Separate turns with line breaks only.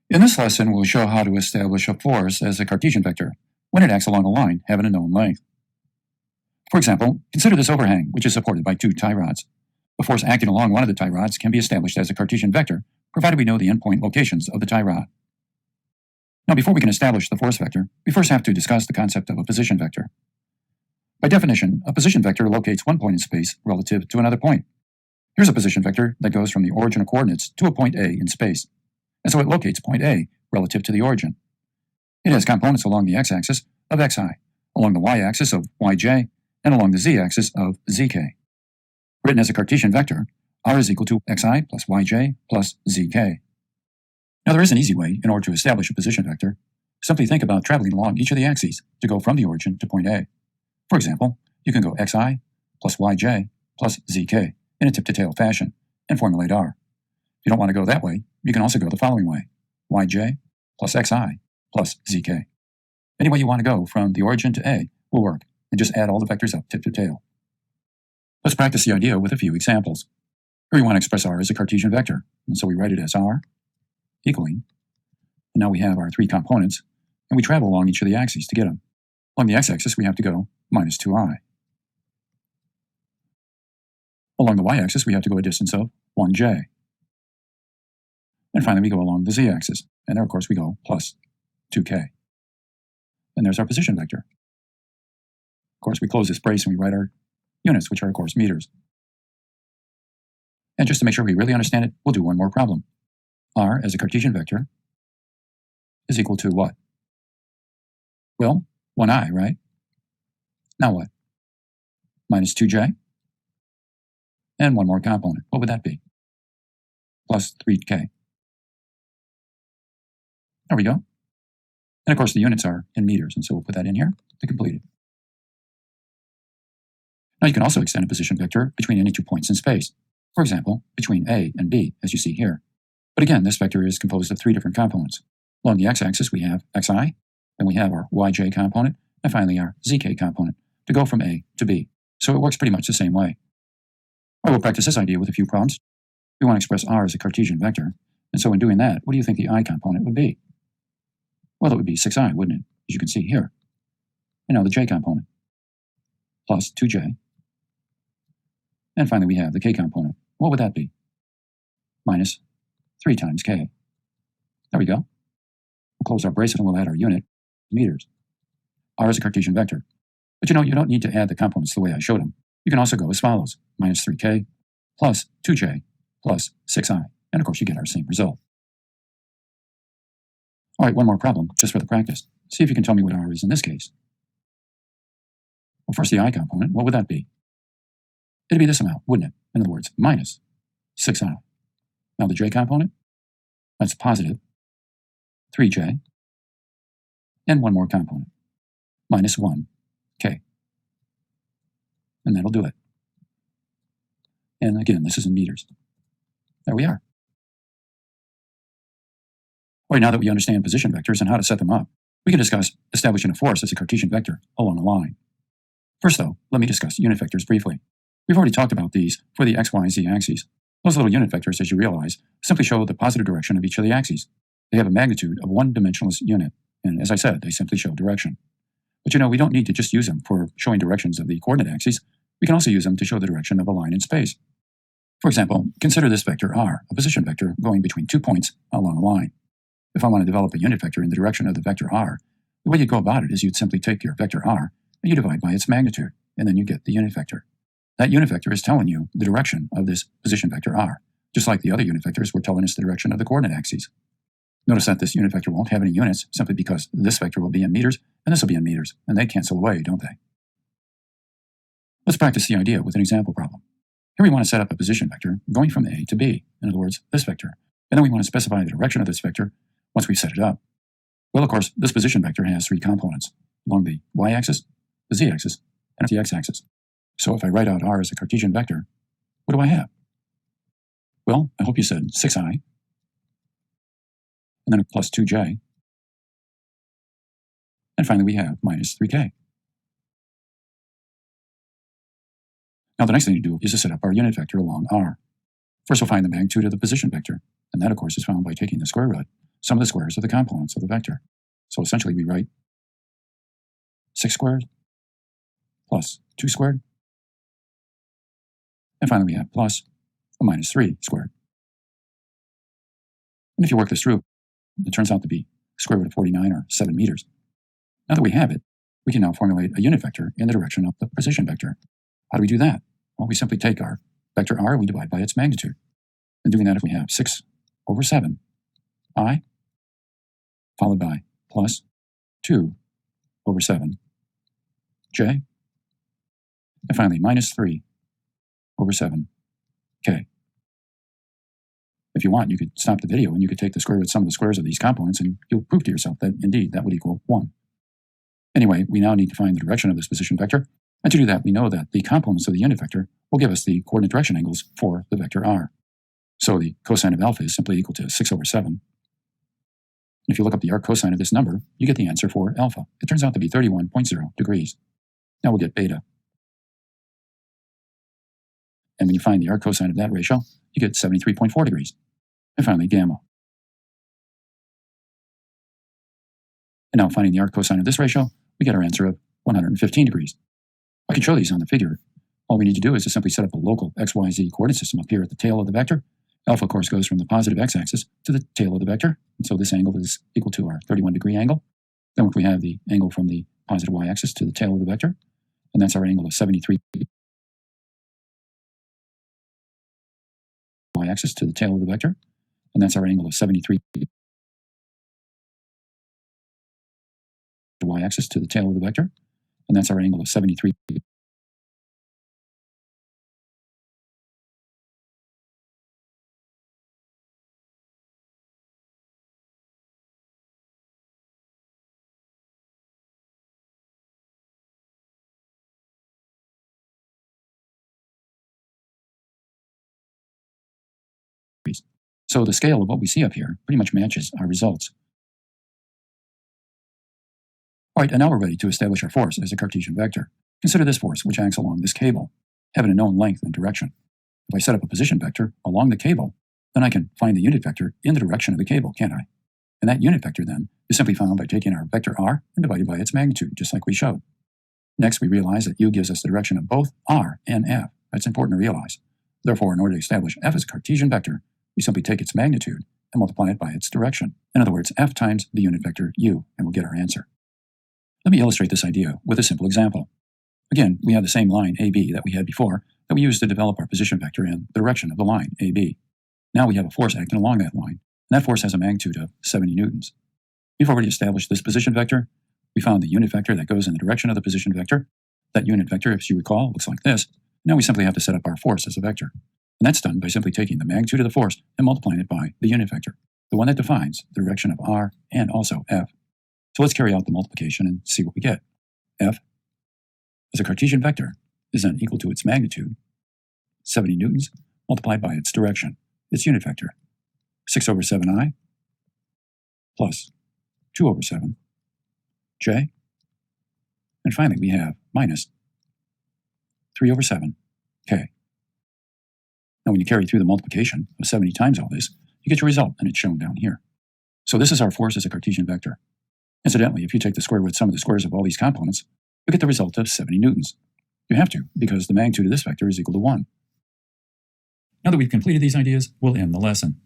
In this lesson, we'll show how to establish a force as a Cartesian vector when it acts along a line having a known length. For example, consider this overhang, which is supported by two tie rods. A force acting along one of the tie rods can be established as a Cartesian vector, provided we know the endpoint locations of the tie rod. Now, before we can establish the force vector, we first have to discuss the concept of a position vector. By definition, a position vector locates one point in space relative to another point. Here's a position vector that goes from the origin of coordinates to a point A in space, and so it locates point A relative to the origin. It has components along the x-axis of xi, along the y-axis of yj, and along the z-axis of zk. Written as a Cartesian vector, r is equal to xi plus yj plus zk. Now, there is an easy way in order to establish a position vector. Simply think about traveling along each of the axes to go from the origin to point A. For example, you can go xi plus yj plus zk in a tip-to-tail fashion and formulate r. If you don't want to go that way, you can also go the following way: yj plus xi plus zk. Any way you want to go from the origin to A will work, and just add all the vectors up tip-to-tail. Let's practice the idea with a few examples. Here we want to express r as a Cartesian vector, and so we write it as r equaling, and now we have our three components, and we travel along each of the axes to get them. Along the x-axis, we have to go minus 2i. Along the y-axis, we have to go a distance of 1j. And finally, we go along the z-axis, and there, of course, we go plus 2k. And there's our position vector. Of course, we close this brace and we write our units, which are, of course, meters. And just to make sure we really understand it, we'll do one more problem. R as a Cartesian vector is equal to what? Well, 1i, right? Now what? Minus 2j. And one more component. What would that be? Plus 3k. There we go. And of course, the units are in meters, and so we'll put that in here to complete it. Now, you can also extend a position vector between any 2 points in space. For example, between A and B, as you see here. But again, this vector is composed of three different components. Along the x-axis, we have xi, then we have our yj component, and finally our zk component to go from A to B. So it works pretty much the same way. Well, we'll practice this idea with a few problems. We want to express r as a Cartesian vector, and so in doing that, what do you think the I component would be? Well, it would be 6i, wouldn't it? As you can see here. And now the j component, plus 2j. And finally, we have the k component. What would that be? Minus 3 times k. There we go. We'll close our brace and we'll add our unit, meters. R is a Cartesian vector. But you don't need to add the components the way I showed them. You can also go as follows: minus 3k plus 2j plus 6i. And of course, you get our same result. All right, one more problem, just for the practice. See if you can tell me what r is in this case. Well, first, the I component, what would that be? It'd be this amount, wouldn't it? In other words, minus 6i. Now the j component, that's positive 3j, and one more component, minus 1k. And that'll do it. And again, this is in meters. There we are. All right, now that we understand position vectors and how to set them up, we can discuss establishing a force as a Cartesian vector along a line. First, though, let me discuss unit vectors briefly. We've already talked about these for the x, y, z axes. Those little unit vectors, as you realize, simply show the positive direction of each of the axes. They have a magnitude of one dimensionless unit, and as I said, they simply show direction. But we don't need to just use them for showing directions of the coordinate axes. We can also use them to show the direction of a line in space. For example, consider this vector r, a position vector going between 2 points along a line. If I want to develop a unit vector in the direction of the vector r, the way you go about it is you'd simply take your vector r and you divide by its magnitude, and then you get the unit vector. That unit vector is telling you the direction of this position vector r, just like the other unit vectors were telling us the direction of the coordinate axes. Notice that this unit vector won't have any units simply because this vector will be in meters and this will be in meters, and they cancel away, don't they? Let's practice the idea with an example problem. Here we want to set up a position vector going from A to B, in other words, this vector, and then we want to specify the direction of this vector once we've set it up. Well, of course, this position vector has three components, along the y-axis, the z-axis, and the x-axis. So if I write out r as a Cartesian vector, what do I have? Well, I hope you said 6i, and then a plus 2j, and finally we have minus 3k. Now the next thing to do is to set up our unit vector along r. First we'll find the magnitude of the position vector, and that of course is found by taking the square root. sum of the squares of the components of the vector. So essentially we write 6 squared plus 2 squared, and finally we have plus or minus 3 squared. And if you work this through, it turns out to be square root of 49 or 7 meters. Now that we have it, we can now formulate a unit vector in the direction of the position vector. How do we do that? Well, we simply take our vector r and we divide by its magnitude. And doing that, if we have 6 over 7 I, followed by plus 2 over 7 j, and finally minus 3 over 7 k. If you want, you could stop the video and you could take the square root of some of the squares of these components and you'll prove to yourself that indeed that would equal 1. Anyway, we now need to find the direction of this position vector, and to do that we know that the components of the unit vector will give us the coordinate direction angles for the vector r. So the cosine of alpha is simply equal to 6 over 7. And if you look up the arc cosine of this number, you get the answer for alpha. It turns out to be 31.0 degrees. Now we'll get beta. And when you find the arc cosine of that ratio, you get 73.4 degrees. And finally, gamma. And now finding the arc cosine of this ratio, we get our answer of 115 degrees. I can show these on the figure. All we need to do is to simply set up a local xyz coordinate system up here at the tail of the vector. Alpha, of course, goes from the positive x-axis to the tail of the vector. And so this angle is equal to our 31-degree angle. Then we have the angle from the positive y-axis to the tail of the vector. And that's our angle of 73 y-axis to the tail of the vector. And that's our angle of 73 y-axis to the tail of the vector. And that's our angle of 73 degrees. So the scale of what we see up here pretty much matches our results. All right, and now we're ready to establish our force as a Cartesian vector. Consider this force which acts along this cable, having a known length and direction. If I set up a position vector along the cable, then I can find the unit vector in the direction of the cable, can't I? And that unit vector then is simply found by taking our vector r and dividing by its magnitude, just like we showed. Next, we realize that u gives us the direction of both r and f. That's important to realize. Therefore, in order to establish f as a Cartesian vector, we simply take its magnitude and multiply it by its direction. In other words, f times the unit vector u, and we'll get our answer. Let me illustrate this idea with a simple example. Again, we have the same line AB that we had before that we used to develop our position vector in the direction of the line AB. Now we have a force acting along that line, and that force has a magnitude of 70 newtons. We've already established this position vector. We found the unit vector that goes in the direction of the position vector. That unit vector, if you recall, looks like this. Now we simply have to set up our force as a vector. And that's done by simply taking the magnitude of the force and multiplying it by the unit vector, the one that defines the direction of r and also f. So let's carry out the multiplication and see what we get. F as a Cartesian vector is then equal to its magnitude, 70 newtons, multiplied by its direction, its unit vector, 6 over 7i plus 2 over 7 j. And finally, we have minus 3 over 7 k. Now, when you carry through the multiplication of 70 times all this, you get your result, and it's shown down here. So this is our force as a Cartesian vector. Incidentally, if you take the square root of some of the squares of all these components, you get the result of 70 newtons. You have to, because the magnitude of this vector is equal to 1. Now that we've completed these ideas, we'll end the lesson.